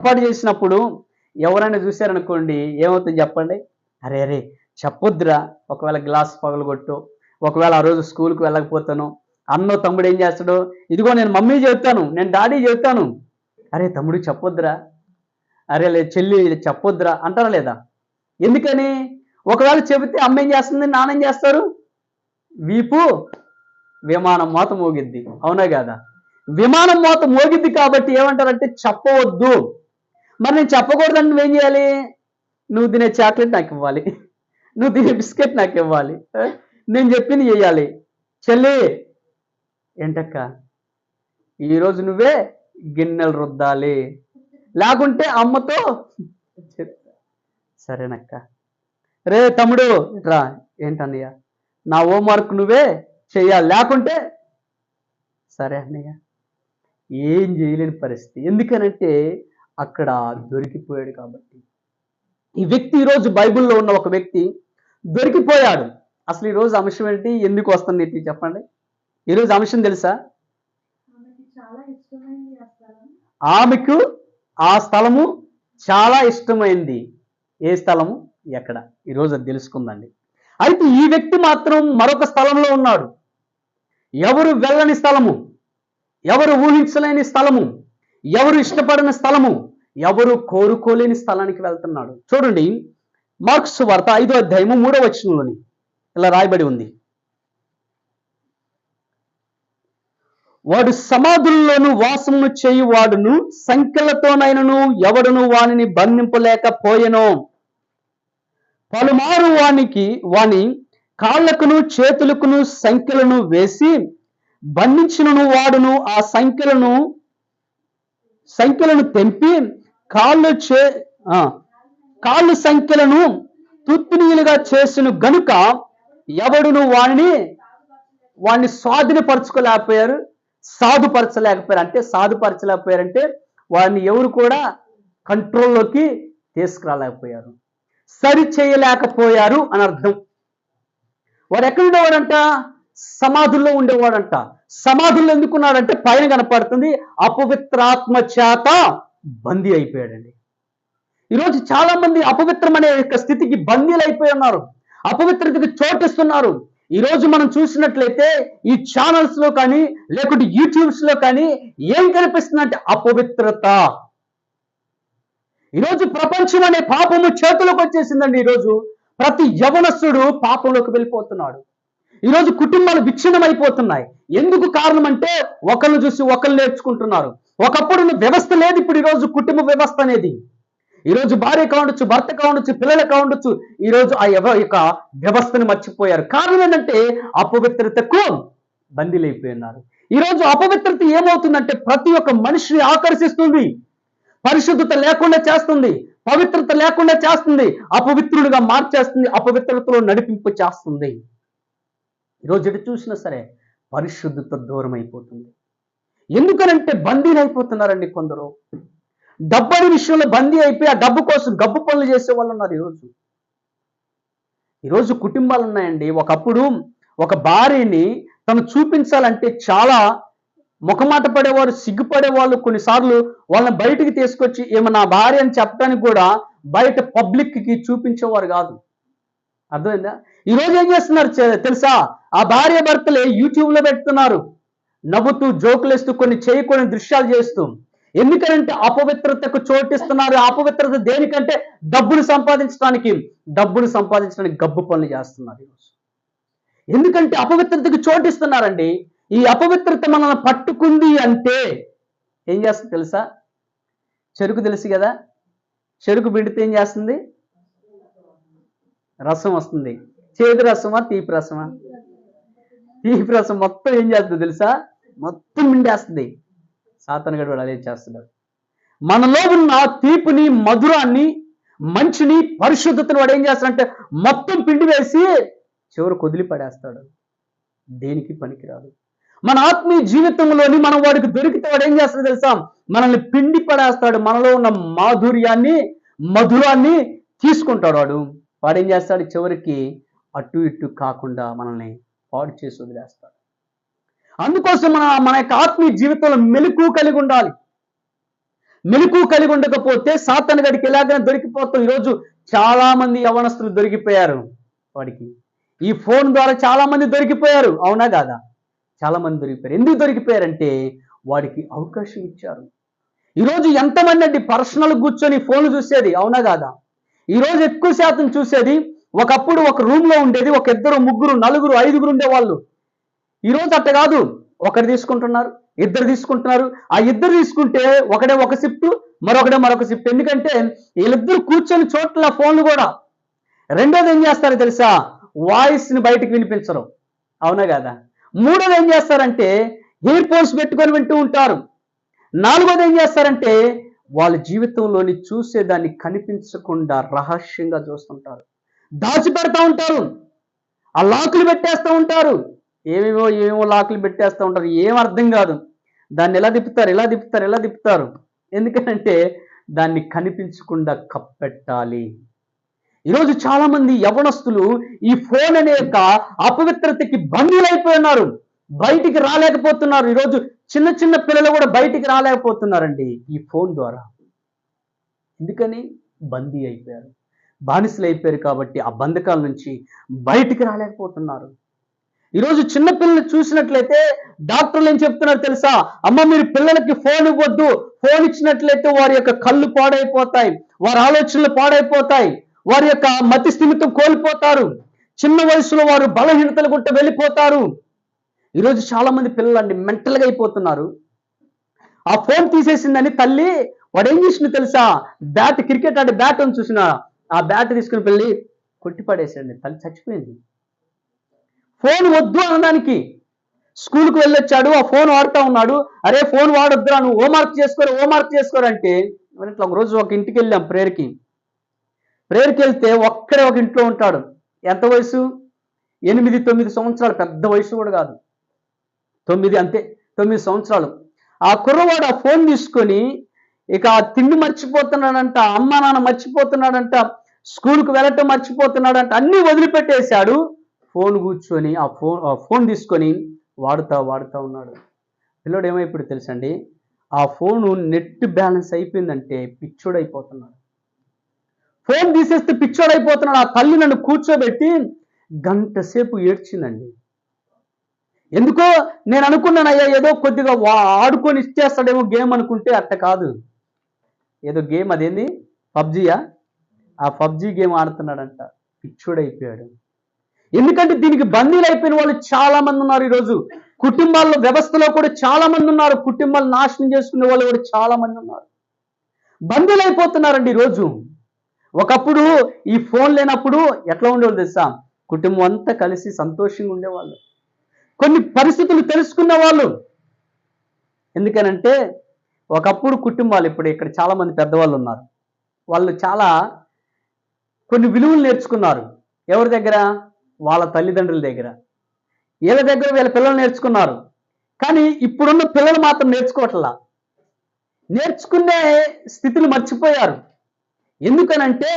పొరపాటు చేసినప్పుడు ఎవరైనా చూశారనుకోండి ఏమవుతుంది చెప్పండి? అరే! అరే! చెప్పొద్దురా. ఒకవేళ గ్లాస్ పగలగొట్టో, ఒకవేళ ఆ రోజు స్కూలుకి వెళ్ళకపోతానో, అన్నో, తమ్ముడు ఏం చేస్తాడు? ఇదిగో నేను మమ్మీ చెప్తాను, నేను డాడీ చెప్తాను. అరే తమ్ముడు చెప్పొద్దురా, అరే చెల్లి చెప్పొద్దురా అంటారా లేదా? ఎందుకని? ఒకవేళ చెబితే అమ్మ ఏం చేస్తుంది? నాన్న ఏం చేస్తారు? వీపు విమానం మోత మోగిద్ది. అవునా కాదా? విమానం మోత మోగిద్ది కాబట్టి ఏమంటారంటే చెప్పవద్దు. మరి నేను చెప్పకూడదని నువ్వేం చేయాలి? నువ్వు తినే చాక్లెట్ నాకు ఇవ్వాలి, నువ్వు తినే బిస్కెట్ నాకు ఇవ్వాలి, నేను చెప్పింది చెయ్యాలి. చెల్లి ఏంటక్క ఈరోజు నువ్వే గిన్నెలు రుద్దాలి, లేకుంటే అమ్మతో చెప్తా. సరేనక్క. రే తమ్ముడు రా. ఏంటన్నయ్య? నా హోంవర్క్ నువ్వే చెయ్యాలి, లేకుంటే సరే అన్నయ్య. ఏం చేయలేని పరిస్థితి. ఎందుకనంటే అక్కడ దొరికిపోయాడు కాబట్టి. ఈ వ్యక్తి ఈరోజు బైబిల్లో ఉన్న ఒక వ్యక్తి దొరికిపోయాడు. అసలు ఈరోజు అంశం ఏంటి? ఎందుకు వస్తుంది ఏంటి చెప్పండి? ఈరోజు అంశం తెలుసా? ఆమెకు ఆ స్థలము చాలా ఇష్టమైంది. ఏ స్థలము? ఎక్కడ? ఈరోజు అది తెలుసుకుందండి. అయితే ఈ వ్యక్తి మాత్రం మరొక స్థలంలో ఉన్నాడు. ఎవరు వెళ్ళని స్థలము, ఎవరు ఊహించలేని స్థలము, ఎవరు ఇష్టపడిన స్థలము, ఎవరు కోరుకోలేని స్థలానికి వెళ్తున్నాడు. చూడండి, మార్కు సువార్త 5వ అధ్యాయము 3వ వచనంలోని ఇలా రాయబడి ఉంది. వాడు సమాధుల్లోను వాసమును చేయువాడును, సంఖ్యలతోనైనను ఎవడును వానిని బంధింపలేకపోయెను. పలుమారు వాని కాళ్లకును చేతులకును సంఖ్యలను వేసి బంధించినను వాడును ఆ సంఖ్యలను తెంపి కాళ్ళు సంఖ్యలను తుత్తునీలుగా చేసిన గనుక ఎవడును వాడిని స్వాధీనపరచుకోలేకపోయారు, సాధుపరచలేకపోయారు. అంటే సాధుపరచలేకపోయారంటే వాడిని ఎవరు కూడా కంట్రోల్లోకి తీసుకురాలేకపోయారు, సరి చేయలేకపోయారు అని అర్థం. వాడు ఎక్కడ ఉండేవాడంట? సమాధుల్లో ఉండేవాడంట. సమాధుల్లో ఎందుకున్నాడంటే పైన కనపడుతుంది అపవిత్రాత్మ చేత బందీ అయిపోయాడండి. ఈరోజు చాలా మంది అపవిత్రం అనే స్థితికి బందీలు అయిపోయి ఉన్నారు, అపవిత్రతకి చోటిస్తున్నారు. ఈరోజు మనం చూసినట్లయితే ఈ ఛానల్స్ లో కానీ లేకుంటే యూట్యూబ్స్ లో కానీ ఏం కనిపిస్తుందంటే అపవిత్రత. ఈరోజు ప్రపంచం అనే పాపము చేతులకు వచ్చేసిందండి. ఈరోజు ప్రతి యవనస్తుడు పాపంలోకి వెళ్ళిపోతున్నాడు. ఈరోజు కుటుంబాలు విచ్ఛిన్నమైపోతున్నాయి. ఎందుకు కారణం అంటే ఒకళ్ళు చూసి ఒకళ్ళు నేర్చుకుంటున్నారు. ఒకప్పుడు వ్యవస్థ లేదు, ఇప్పుడు ఈరోజు కుటుంబ వ్యవస్థ అనేది. ఈరోజు భార్య కావచ్చు, భర్త కావచ్చు, పిల్లలు కావచ్చు, ఈరోజు ఆ యొక్క వ్యవస్థను మర్చిపోయారు. కారణం ఏంటంటే అపవిత్రతకు బందీలైపోయి ఉన్నారు. ఈరోజు అపవిత్రత ఏమవుతుందంటే ప్రతి ఒక్క మనిషిని ఆకర్షిస్తుంది, పరిశుద్ధత లేకుండా చేస్తుంది, పవిత్రత లేకుండా చేస్తుంది, అపవిత్రుడిగా మార్చేస్తుంది, అపవిత్రతలో నడిపింపు చేస్తుంది. ఈరోజు ఎటు చూసినా సరే పరిశుద్ధత దూరం అయిపోతుంది. ఎందుకనంటే బందీలు అయిపోతున్నారండి కొందరు. డబ్బు అనే విషయంలో బందీ అయిపోయి ఆ డబ్బు కోసం గబ్బు పనులు చేసే వాళ్ళు ఉన్నారు. ఈరోజు కుటుంబాలు ఉన్నాయండి. ఒకప్పుడు ఒక భార్యని తను చూపించాలంటే చాలా ముఖమాట పడేవారు, సిగ్గుపడేవాళ్ళు. కొన్నిసార్లు వాళ్ళని బయటికి తీసుకొచ్చి ఏమన్నా భార్య అని చెప్పడానికి కూడా బయట పబ్లిక్కి చూపించేవారు కాదు. అర్థమైందా? ఈరోజు ఏం చేస్తున్నారు తెలుసా? ఆ భార్య భర్తలే యూట్యూబ్లో పెడుతున్నారు, నవ్వుతూ జోకులేస్తూ కొన్ని చేయకూడని దృశ్యాలు చేస్తూ. ఎందుకంటే అపవిత్రతకు చోటిస్తున్నారు. అపవిత్రత దేనికంటే డబ్బులు సంపాదించడానికి గబ్బు పనులు చేస్తున్నారు ఈరోజు. ఎందుకంటే అపవిత్రతకు చోటిస్తున్నారండి. ఈ అపవిత్రత మనల్ని పట్టుకుంది అంటే ఏం చేస్తుంది తెలుసా? చెరుకు తెలుసు కదా, చెరుకు పిండితే ఏం చేస్తుంది? రసం వస్తుంది. చేదు రసమా తీపి రసమా? తీపి రసం మొత్తం ఏం చేస్తుంది తెలుసా? మొత్తం పిండేస్తుంది. సాతానుగాడు వాడు అదే చేస్తున్నాడు. మనలో ఉన్న తీపిని, మధురాన్ని, మంచిని, పరిశుద్ధతను వాడు ఏం చేస్తాడంటే మొత్తం పిండి వేసి చివరికి వదిలిపడేస్తాడు. దేనికి పనికిరాదు. మన ఆత్మీయ జీవితంలోని మనం వాడికి దొరికితే వాడు ఏం చేస్తాడు తెలుసా? మనల్ని పిండి పడేస్తాడు. మనలో ఉన్న మాధుర్యాన్ని, మధురాన్ని తీసుకుంటాడు. వాడు ఏం చేస్తాడు? చివరికి అటు ఇటు కాకుండా మనల్ని పాడు చేసి వదిలేస్తాడు. అందుకోసం మన యొక్క ఆత్మీయ జీవితంలో మెలకువ కలిగి ఉండాలి. మెలకు కలిగి ఉండకపోతే సాతాను గడికి ఎలాగైనా దొరికిపోతాం. ఈరోజు చాలా మంది యవనస్తులు దొరికిపోయారు వాడికి. ఈ ఫోన్ ద్వారా చాలా మంది దొరికిపోయారు. అవునా కాదా? చాలా మంది దొరికిపోయారు. ఎందుకు దొరికిపోయారంటే వాడికి అవకాశం ఇచ్చారు. ఈరోజు ఎంతమంది అండి పర్సనల్ కూర్చొని ఫోన్లు చూసేది, అవునా కాదా? ఈరోజు ఎక్కువ శాతం చూసేది, ఒకప్పుడు ఒక రూమ్ లో ఉండేది ఒక ఇద్దరు ముగ్గురు నలుగురు ఐదుగురు ఉండేవాళ్ళు. ఈరోజు అట్ట కాదు, ఒకరు తీసుకుంటున్నారు, ఇద్దరు తీసుకుంటున్నారు. ఆ ఇద్దరు తీసుకుంటే ఒకడే ఒక షిఫ్ట్, మరొకడే మరొక షిఫ్ట్. ఎందుకంటే వీళ్ళిద్దరు కూర్చొని చోట్ల ఫోన్లు కూడా. రెండోది ఏం చేస్తారో తెలుసా? వాయిస్ ని బయటకు వినిపించరు, అవునా కదా? మూడోది ఏం చేస్తారంటే ఇయర్ ఫోన్స్ పెట్టుకొని వింటూ ఉంటారు. నాలుగోది ఏం చేస్తారంటే వాళ్ళ జీవితంలోని చూసేదాన్ని కనిపించకుండా రహస్యంగా చూస్తుంటారు, దాచిపెడతా ఉంటారు, ఆ లాకులు పెట్టేస్తూ ఉంటారు. ఏమేమో లాకులు పెట్టేస్తూ ఉంటారు, ఏం అర్థం కాదు. దాన్ని ఎలా తిప్పుతారు, ఎలా తిప్పుతారు, ఎలా తిప్పుతారు. ఎందుకంటే దాన్ని కనిపించకుండా కప్పెట్టాలి. ఈరోజు చాలా మంది యవనస్తులు ఈ ఫోన్ అనే యొక్క అపవిత్రతకి బందీలైపోయినారు, బయటికి రాలేకపోతున్నారు. ఈరోజు చిన్న చిన్న పిల్లలు కూడా బయటికి రాలేకపోతున్నారండి ఈ ఫోన్ ద్వారా. ఎందుకని? బందీ అయిపోయారు, బానిసలు అయిపోయారు. కాబట్టి ఆ బంధకాల నుంచి బయటికి రాలేకపోతున్నారు. ఈరోజు చిన్న పిల్లలు చూసినట్లయితే డాక్టర్లు ఏం చెప్తున్నారు తెలుసా? అమ్మ, మీరు పిల్లలకి ఫోన్ ఇవ్వద్దు. ఫోన్ ఇచ్చినట్లయితే వారి యొక్క కళ్ళు పాడైపోతాయి, వారి ఆలోచనలు పాడైపోతాయి, వారి యొక్క మతి స్థిమితం కోల్పోతారు, చిన్న వయసులో వారు బలహీనతలు గుట్ట వెళ్ళిపోతారు. ఈరోజు చాలా మంది పిల్లలు మెంటల్గా అయిపోతున్నారు. ఆ ఫోన్ తీసేసిందని తల్లి వాడు ఏం చేసింది తెలుసా? బ్యాట్, క్రికెట్ ఆడే బ్యాట్ అని చూసిన ఆ బ్యాట్ తీసుకుని వెళ్ళి కొట్టి పడేసాడు. తల్లి చచ్చిపోయింది. ఫోన్ వద్దు అనడానికి. స్కూల్కి వెళ్ళొచ్చాడు, ఆ ఫోన్ వాడుతూ ఉన్నాడు. అరే ఫోన్ వాడొద్దురా, నువ్వు హోంవర్క్ చేసుకోరంటే ఇట్లా ఒకరోజు ఒక ఇంటికి వెళ్ళాం ప్రేయర్కి వెళ్తే ఒక్కడే ఒక ఇంట్లో ఉంటాడు. ఎంత వయసు? 8-9 సంవత్సరాలు, పెద్ద వయసు కూడా కాదు, 9 అంతే, 9 సంవత్సరాలు. ఆ కుర్రవాడు ఆ ఫోన్ తీసుకొని ఇక తిండి మర్చిపోతున్నాడంట, అమ్మ నాన్న మర్చిపోతున్నాడంట, స్కూల్కి వెళ్ళటం మర్చిపోతున్నాడంట, అన్నీ వదిలిపెట్టేశాడు. ఫోన్ కూర్చొని ఆ ఫోన్ తీసుకొని వాడుతా ఉన్నాడు. పిల్లడు ఏమైపోయాడు తెలుసండి? ఆ ఫోను నెట్ బ్యాలెన్స్ అయిపోయిందంటే పిచ్చోడైపోతున్నాడు. ఫోన్ తీసేస్తే పిచ్చోడైపోతున్నాడు. ఆ తల్లి నన్ను కూర్చోబెట్టి గంట సేపు ఏడ్చిందండి. ఎందుకో నేను అనుకున్నాను, అయ్యా ఏదో కొద్దిగా ఆడుకొని ఇచ్చేస్తాడేమో గేమ్ అనుకుంటే అట్ట కాదు. ఏదో గేమ్, అదేంది పబ్జీయా, ఆ పబ్జీ గేమ్ ఆడుతున్నాడంట. పిచ్చోడైపోయాడు. ఎందుకంటే దీనికి బందీలు అయిపోయిన వాళ్ళు చాలా మంది ఉన్నారు. ఈరోజు కుటుంబాల్లో వ్యవస్థలో కూడా చాలా మంది ఉన్నారు. కుటుంబాలు నాశనం చేసుకునే వాళ్ళు కూడా చాలా మంది ఉన్నారు. బందీలు అయిపోతున్నారండి ఈరోజు. ఒకప్పుడు ఈ ఫోన్ లేనప్పుడు ఎట్లా ఉండేవాళ్ళు తెలుసా? కుటుంబం అంతా కలిసి సంతోషంగా ఉండేవాళ్ళు, కొన్ని పరిస్థితులు తెలుసుకున్న వాళ్ళు. ఎందుకనంటే ఒకప్పుడు కుటుంబాలు, ఇప్పుడు ఇక్కడ చాలా మంది పెద్దవాళ్ళు ఉన్నారు, వాళ్ళు చాలా కొన్ని విలువలు నేర్చుకున్నారు. ఎవరి దగ్గర? వాళ్ళ తల్లిదండ్రుల దగ్గర. వీళ్ళ దగ్గర వీళ్ళ పిల్లలు నేర్చుకున్నారు. కానీ ఇప్పుడున్న పిల్లలు మాత్రం నేర్చుకోవట్లా. నేర్చుకునే స్థితిని మర్చిపోయారు. ఎందుకనంటే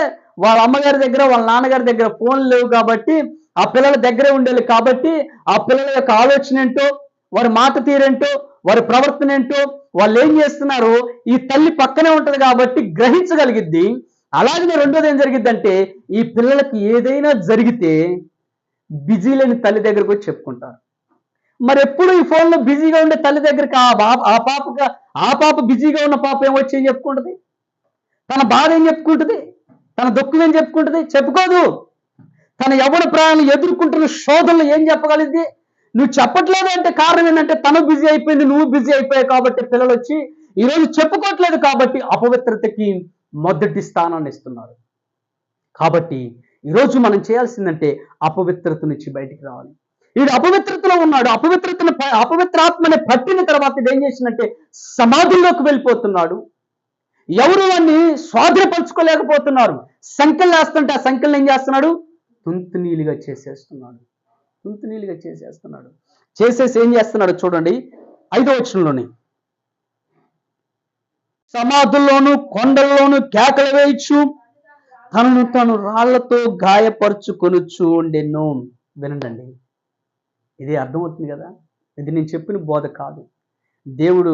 వాళ్ళ అమ్మగారి దగ్గర వాళ్ళ నాన్నగారి దగ్గర ఫోన్లు లేవు కాబట్టి ఆ పిల్లల దగ్గరే ఉండేది. కాబట్టి ఆ పిల్లల యొక్క ఆలోచన ఏంటో, వారి మాట తీరేంటో, వారి ప్రవర్తన ఏంటో, వాళ్ళు ఏం చేస్తున్నారు ఈ తల్లి పక్కనే ఉంటది కాబట్టి గ్రహించగలిగిద్ది. అలాగే రెండోది ఏం జరిగిద్దంటే ఈ పిల్లలకి ఏదైనా జరిగితే బిజీ లేని తల్లి దగ్గరకు వచ్చి చెప్పుకుంటారు. మరి ఎప్పుడు ఈ ఫోన్లో బిజీగా ఉండే తల్లి దగ్గరికి ఆ పాప బిజీగా ఉన్న పాప ఏమొచ్చి ఏం చెప్పుకుంటుంది? తన బాధ ఏం చెప్పుకుంటుంది? తన దుఃఖం ఏం చెప్పుకుంటుంది? చెప్పుకోదు. తన యవ్వన ప్రాయాలు ఎదుర్కొంటున్న శోధనలు ఏం చెప్పగలిగింది? నువ్వు చెప్పట్లేదు అంటే కారణం ఏంటంటే తను బిజీ అయిపోయింది, నువ్వు బిజీ అయిపోయావు. కాబట్టి పిల్లలు వచ్చి ఈరోజు చెప్పుకోవట్లేదు. కాబట్టి అపవిత్రతకి మొదటి స్థానాన్ని ఇస్తున్నారు. కాబట్టి ఈరోజు మనం చేయాల్సిందంటే అపవిత్రత నుంచి బయటికి రావాలి. వీడు అపవిత్రతలో ఉన్నాడు. అపవిత్రాత్మని పట్టిన తర్వాత ఇది ఏం చేసిందంటే సమాధుల్లోకి వెళ్ళిపోతున్నాడు. ఎవరు వాడిని స్వాధీనపరచుకోలేకపోతున్నారు. సంఖ్యలు వేస్తుంటే ఆ సంఖ్యలు ఏం చేస్తున్నాడు? తుంతునీలుగా చేసేస్తున్నాడు. చేసేసి ఏం చేస్తున్నాడు చూడండి 5వ వచనంలోని, సమాధుల్లోను కొండల్లోను కేకలు వేయచ్చు, తనను తాను రాళ్లతో గాయపరుచుకొనుచు ఉండెను. వినండి, ఇది అర్థమవుతుంది కదా? ఇది నేను చెప్పిన బోధ కాదు. దేవుడు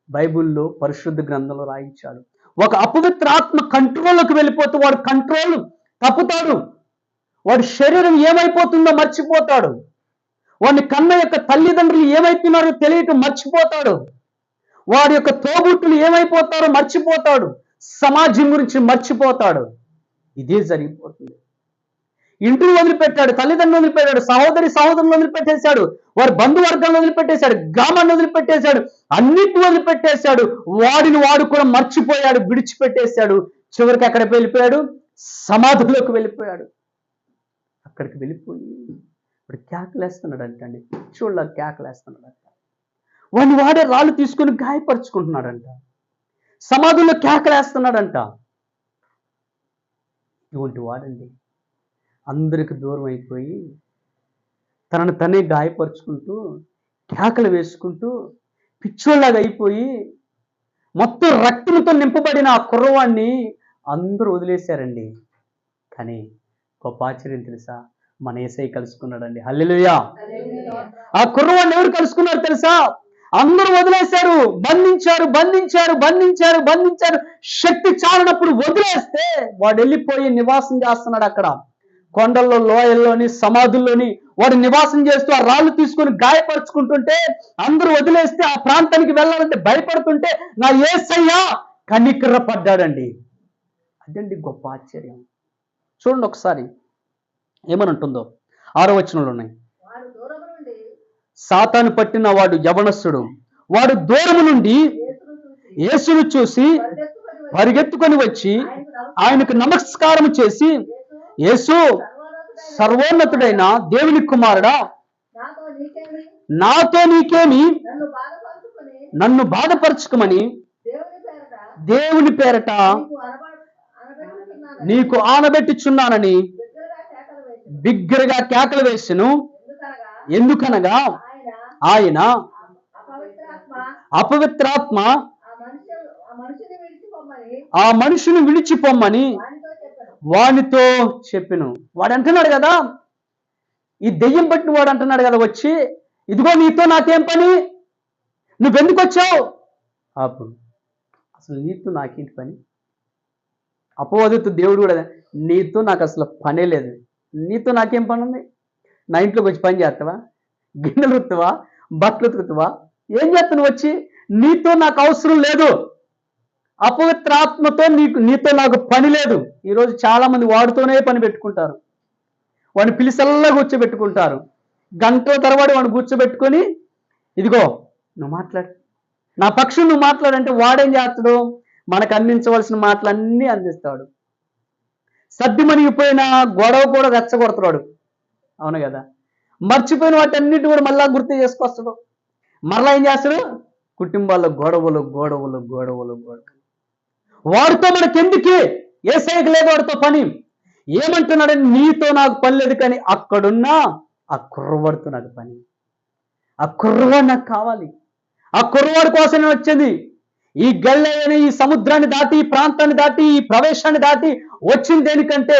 బైబిల్లో పరిశుద్ధ గ్రంథంలో రాయించాడు. ఒక అపవిత్ర ఆత్మ కంట్రోల్లోకి వెళ్ళిపోతే వాడు కంట్రోల్ తప్పుతాడు. వాడి శరీరం ఏమైపోతుందో మర్చిపోతాడు. వాడిని కన్న యొక్క తల్లిదండ్రులు ఏమైతున్నారో తెలియక మర్చిపోతాడు. వాడి యొక్క తోబుట్టులు ఏమైపోతారో మర్చిపోతాడు. సమాజం గురించి మర్చిపోతాడు. ఇదే జరిగిపోతుంది. ఇంటిని వదిలిపెట్టాడు, తల్లిదండ్రులు వదిలిపెట్టాడు, సహోదరులను వదిలిపెట్టేశాడు, వారి బంధువర్గాలను వదిలిపెట్టేశాడు, గ్రామాన్ని వదిలిపెట్టేశాడు, అన్నిటిని వదిలిపెట్టేశాడు. వాడిని వాడు కూడా మర్చిపోయాడు, విడిచిపెట్టేశాడు. చివరికి ఎక్కడికి వెళ్ళిపోయాడు? సమాధిలోకి వెళ్ళిపోయాడు. అక్కడికి వెళ్ళిపోయి ఇప్పుడు కేకలేస్తున్నాడు అంటండి. పిచ్చోళ్ళ కేకలేస్తున్నాడంట. వాడిని వాడే రాళ్ళు తీసుకొని గాయపరుచుకుంటున్నాడంట. సమాధుల్లో కేకలేస్తున్నాడంట. ఇటువంటి వాడండి అందరికి దూరం అయిపోయి తనను తనే గాయపరుచుకుంటూ కేకలు వేసుకుంటూ పిచ్చోళ్ళగా అయిపోయి మొత్తం రక్తంతో నింపబడిన ఆ కుర్రవాణ్ణి అందరూ వదిలేశారండి. కానీ గొప్ప ఆశ్చర్యం తెలుసా? మన యేసయ్య కలుసుకున్నాడండి. హల్లెలూయా. ఆ కుర్రవాణ్ణి ఎవరు కలుసుకున్నారు తెలుసా? అందరూ వదిలేశారు, బంధించారు బంధించారు బంధించారు బంధించారు. శక్తి చాలినప్పుడు వదిలేస్తే వాడు వెళ్ళిపోయి నివాసం చేస్తున్నాడు. అక్కడ కొండల్లో, లోయల్లోని, సమాధుల్లోని వాడు నివాసం చేస్తూ ఆ రాళ్ళు తీసుకొని గాయపరుచుకుంటుంటే అందరూ వదిలేస్తే ఆ ప్రాంతానికి వెళ్ళాలంటే భయపడుతుంటే నా యేసయ్య కనికర పడ్డాడండి. అదండి గొప్ప ఆశ్చర్యం. చూడండి ఒకసారి ఏమని ఉంటుందో. 6వ వచనంలో ఉన్నాయి. సాతాను పట్టిన వాడు యవనస్తుడు, వాడు దూరము నుండి యేసును చూసి పరిగెత్తుకొని వచ్చి ఆయనకు నమస్కారం చేసి, యేసు సర్వోన్నతుడైన దేవుని కుమారుడా, నాతో నీకేమి, నన్ను బాధపరచుకోమని దేవుని పేరట నీకు ఆనబెట్టుచున్నానని బిగ్గరగా కేకలు వేసెను. ఎందుకనగా ఆయన అపవిత్రాత్మ ఆ మనుషుని విడిచిపోమ్మని వానితో చెప్పెను. వాడు అంటున్నాడు కదా, ఈ దెయ్యం పట్టిన వాడు అంటున్నాడు కదా వచ్చి, ఇదిగో నీతో నాకేం పని, నువ్వెందుకు వచ్చావు? అప్పుడు అసలు నీతో నాకేంటి పని? అపవాదితో దేవుడు కూడా నీతో నాకు అసలు పనే లేదు, నీతో నాకేం పని ఉంది? నా ఇంట్లోకి వచ్చి పని చేస్తావా? గిన్నెలు ఉత్తువా? బట్టలు ఉతుకుతావా? ఏం చేస్తాను వచ్చి? నీతో నాకు అవసరం లేదు. అపవిత్రాత్మతో నీతో నాకు పని లేదు. ఈరోజు చాలా మంది వాడితోనే పని పెట్టుకుంటారు. వాడిని పిలిసల్లా కూర్చోబెట్టుకుంటారు. గంటల తరబడి వాడిని కూర్చోబెట్టుకొని, ఇదిగో నువ్వు మాట్లాడు, నా పక్షం నువ్వు మాట్లాడంటే వాడేం చేస్తాడు? మనకు అందించవలసిన మాటలన్నీ అందిస్తాడు. సర్ది మనిగిపోయిన గొడవ కూడా రెచ్చగొడతాడు. అవును కదా? మర్చిపోయిన వాటన్నిటి కూడా మళ్ళా గుర్తు చేసుకొస్తాడు. మరలా ఏం చేస్తాడు? కుటుంబాల్లో గొడవలు గొడవలు గొడవలు గొడవలు. వాడితో మనకెందుకే? యేసయ్యకి లేదు వాడితో పని. ఏమంటున్నాడని, నీతో నాకు పని లేదు, కానీ అక్కడున్నా ఆ కుర్రవాడితో నాకు పని. ఆ కుర్రవాడు నాకు కావాలి. ఆ కుర్రవాడి కోసమే వచ్చింది. ఈ గల్లయ్యని, ఈ సముద్రాన్ని దాటి, ఈ ప్రాంతాన్ని దాటి, ఈ ప్రవేశాన్ని దాటి వచ్చింది దేనికంటే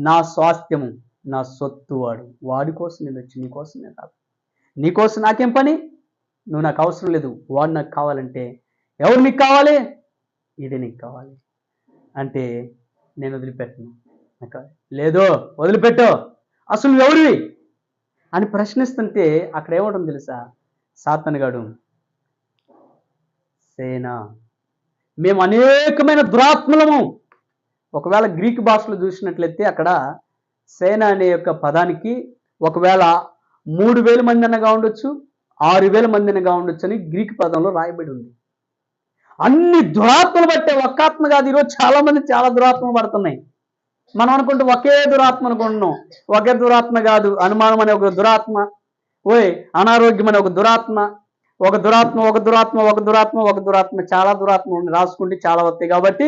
నా స్వాస్థ్యము, నా సొత్తు. వాడి కోసం నేను వచ్చి, నీ కోసం నేను కాదు. నీ కోసం నాకేం పని? నువ్వు నాకు అవసరం లేదు. వాడు నాకు కావాలంటే ఎవరు నీకు కావాలి? ఇదే నీకు కావాలి అంటే నేను వదిలిపెట్టను. లేదో వదిలిపెట్టు, అసలు నువ్వు ఎవరివి అని ప్రశ్నిస్తుంటే అక్కడ ఏమంటుంది తెలుసా? సాతానుగాడు, సేన, మేము అనేకమైన దురాత్మలము. ఒకవేళ గ్రీక్ భాషలో చూసినట్లయితే అక్కడ సేన అనే యొక్క పదానికి ఒకవేళ 3000 మంది అనగా ఉండొచ్చు, 6000 మంది అనగా ఉండొచ్చు అని గ్రీక్ పదంలో రాయబడి ఉంది. అన్ని దురాత్మలు బట్టే ఒక్క ఆత్మ కాదు. ఈరోజు చాలా మంది చాలా దురాత్మలు పడుతున్నాయి. మనం అనుకుంటే ఒకే దురాత్మ అనుకుంటున్నాం. ఒకే దురాత్మ కాదు. అనుమానం అనే ఒక దురాత్మ, అనారోగ్యం అనే ఒక దురాత్మ, ఒక దురాత్మ ఒక దురాత్మ ఒక దురాత్మ ఒక దురాత్మ, చాలా దురాత్మలు రాసుకుంటే చాలా వస్తాయి. కాబట్టి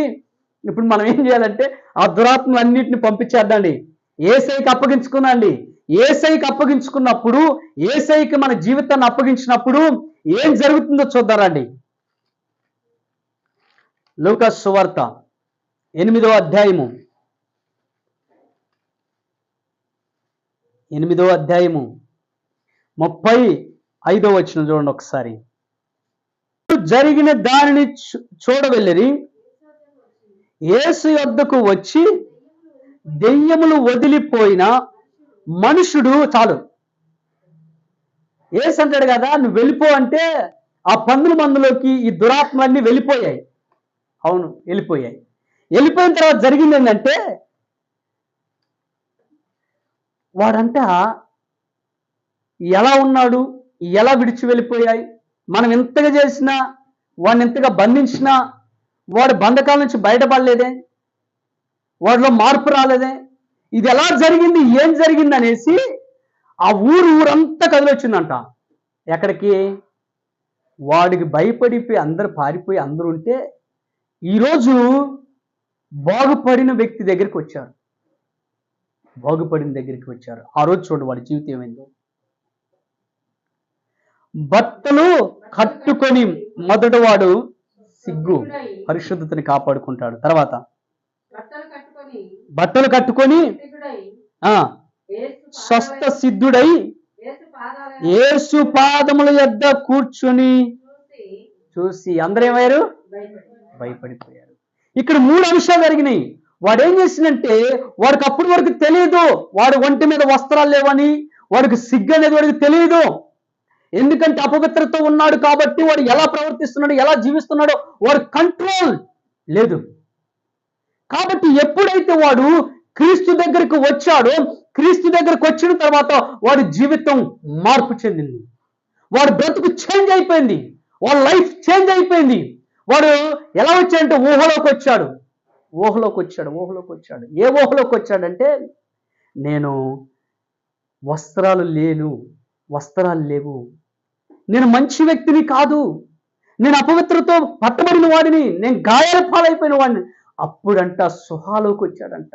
ఇప్పుడు మనం ఏం చేయాలంటే ఆ దురాత్మలన్నింటిని పంపించేద్దండి, యేసయ్యకి అప్పగించుకున్నాండి. యేసయ్యకి అప్పగించుకున్నప్పుడు, యేసయ్యకి మన జీవితాన్ని అప్పగించినప్పుడు ఏం జరుగుతుందో చూద్దారండి. లూకా సువార్త 8వ అధ్యాయము 35వ వచనం చూడండి ఒకసారి. జరిగిన దానిని చూడవెళ్ళిరి. యేసు యొద్దకు వచ్చి దెయ్యములు వదిలిపోయిన మనుషుడు, చాలు, యేసు అంటాడు కదా, నువ్వు వెళ్ళిపో అంటే ఆ పందుల మందులోకి ఈ దురాత్మలన్నీ వెళ్ళిపోయాయి. అవును, వెళ్ళిపోయాయి. వెళ్ళిపోయిన తర్వాత జరిగింది ఏంటంటే, వాడంట ఎలా ఉన్నాడు, ఎలా విడిచి వెళ్ళిపోయాయి. మనం ఎంతగా చేసినా, వాడిని ఎంతగా బంధించినా వాడు బంధకాల నుంచి బయటపడలేదే, వాడిలో మార్పు రాలేదే. ఇది ఎలా జరిగింది, ఏం జరిగింది అనేసి ఆ ఊరంతా కదిలొచ్చిందంట. ఎక్కడికి? వాడికి భయపడిపోయి అందరు పారిపోయి అందరూ ఉంటే ఈరోజు బాగుపడిన వ్యక్తి దగ్గరికి వచ్చారు. బాగుపడిన దగ్గరికి వచ్చారు. ఆ రోజు చూడు వాడి జీవితం ఏమైందో. బట్టలు కట్టుకొని, మొదటి వాడు సిగ్గు, పరిశుద్ధతని కాపాడుకుంటాడు. తర్వాత బట్టలు కట్టుకొని స్వస్థ సిద్ధుడై యేసు పాదముల యొద్ద కూర్చుని చూసి అందరూ ఏమయ్యారు? భయపడిపోయారు. ఇక్కడ 3 అంశాలు జరిగినాయి. వాడు ఏం చేసిందంటే, వాడికి అప్పటి వరకు తెలియదు వాడు ఒంటి మీద వస్త్రాలు లేవని, వాడికి సిగ్గు అనేది వాడికి తెలియదు. ఎందుకంటే అపవిత్రతో ఉన్నాడు కాబట్టి వాడు ఎలా ప్రవర్తిస్తున్నాడు, ఎలా జీవిస్తున్నాడో వాడు కంట్రోల్ లేదు. కాబట్టి ఎప్పుడైతే వాడు క్రీస్తు దగ్గరకు వచ్చాడో, క్రీస్తు దగ్గరకు వచ్చిన తర్వాత వాడి జీవితం మార్పు చెందింది. వాడు బ్రతుకు చేంజ్ అయిపోయింది. వాడి లైఫ్ చేంజ్ అయిపోయింది. వాడు ఎలా వచ్చాడంటే ఊహలోకి వచ్చాడు. ఏ ఊహలోకి వచ్చాడంటే, నేను వస్త్రాలు లేవు, నేను మంచి వ్యక్తిని కాదు, నేను అపవిత్రతో పట్టబడిన వాడిని, నేను గాయాల పాలైపోయిన వాడిని. అప్పుడంట సుహాలోకి వచ్చాడంట.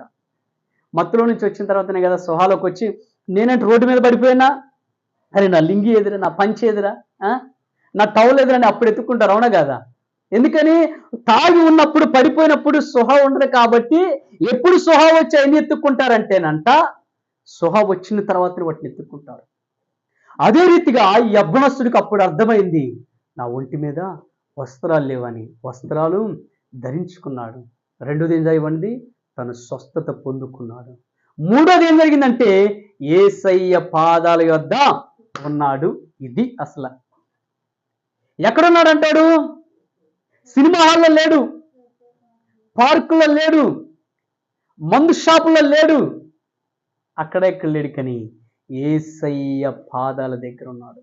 మత్తులో నుంచి వచ్చిన తర్వాతనే కదా సుహాలోకి వచ్చి, నేనంటే రోడ్డు మీద పడిపోయినా, అరే నా లింగి ఎదురా, నా పంచి ఎదురా, నా టవల్ ఎదురని అప్పుడు ఎత్తుక్కుంటారు. అవునా కదా? ఎందుకని? తాగి ఉన్నప్పుడు పడిపోయినప్పుడు సుహ ఉండదు కాబట్టి, ఎప్పుడు సుహ వచ్చి ఎన్ని ఎత్తుక్కుంటారంటేనంట, సుహ వచ్చిన తర్వాత వాటిని ఎత్తుక్కుంటారు. అదే రీతిగా ఈ యవ్వనస్తుడికి అప్పుడు అర్థమైంది, నా ఒంటి మీద వస్త్రాలు లేవని. వస్త్రాలు ధరించుకున్నాడు. రెండోది ఏం జరిగింది? తను స్వస్థత పొందుకున్నాడు. మూడోది ఏం జరిగిందంటే, యేసయ్య పాదాల యొద్ద ఉన్నాడు. ఇది అసలు. ఎక్కడున్నాడంటాడు? సినిమా హాల్లో లేడు, పార్కులో లేడు, మందు షాపులో లేడు, అక్కడ ఎక్కడ లేడు, కానీ యేసయ్య పాదాల దగ్గర ఉన్నాడు.